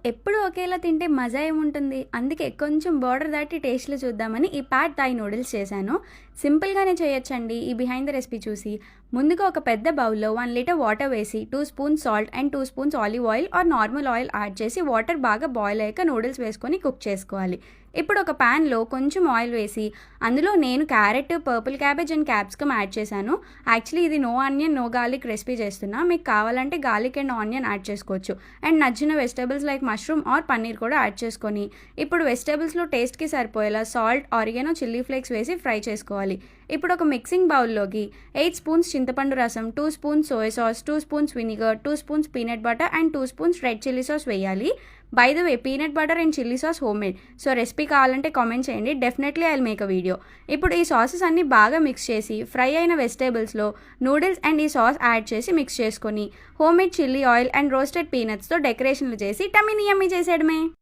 ఎప్పుడు ఒకేలా తింటే మజా ఏముంటుంది. అందుకే కొంచెం బోర్డర్ దాటి టేస్ట్‌లు చూద్దామని ఈ పాడ్ థాయ్ నూడిల్స్ చేశాను. సింపుల్‌గానే చేయొచ్చండి ఈ బిహైండ్ ద రెసిపీ చూసి. ముందుగా ఒక పెద్ద బౌల్‌లో 1 లీటర్ వాటర్ వేసి 2 spoons salt and 2 spoons olive oil or normal oil add చేసి వాటర్ బాగా బాయిల్ అయ్యాక నూడిల్స్ వేసుకొని కుక్ చేసుకోవాలి. ఇప్పుడు ఒక ప్యాన్‌లో కొంచెం ఆయిల్ వేసి అందులో నేను carrot, purple cabbage and capsicum add చేశాను. యాక్చువల్లీ ఇది no onion, no garlic recipe చేస్తున్నా. మీకు కావాలంటే గార్లిక్ అండ్ ఆనియన్ యాడ్ చేసుకోవచ్చు. అండ్ నచ్చిన vegetables like mushroom or paneer కూడా యాడ్ చేసుకొని ఇప్పుడు వెజిటబుల్స్లో టేస్ట్కి సరిపోయేలా సాల్ట్, ఆరిగానో, చిల్లీ ఫ్లేక్స్ వేసి ఫ్రై చేసుకోవాలి. ఇప్పుడు ఒక మిక్సింగ్ బౌల్లోకి 8 స్పూన్స్ చింతపండు రసం, 2 spoons soya sauce, 2 spoons vinegar, 2 spoons peanut butter and 2 spoons red chilli sauce వేయాలి. By the way peanut butter and chilli sauce homemade. So recipe కావాలంటే comment చేయండి. Definitely I will make a video. ఇప్పుడు ఈ sauces అన్ని బాగా mix చేసి fry అయిన వెజిటేబుల్స్లో నూడిల్స్ అండ్ ఈ సాస్ యాడ్ చేసి మిక్స్ చేసుకొని homemade chilli oil and roasted పీనట్స్తో డెకరేషన్లు చేసి టమ్మీని యమ్మీ చేసేయడమే.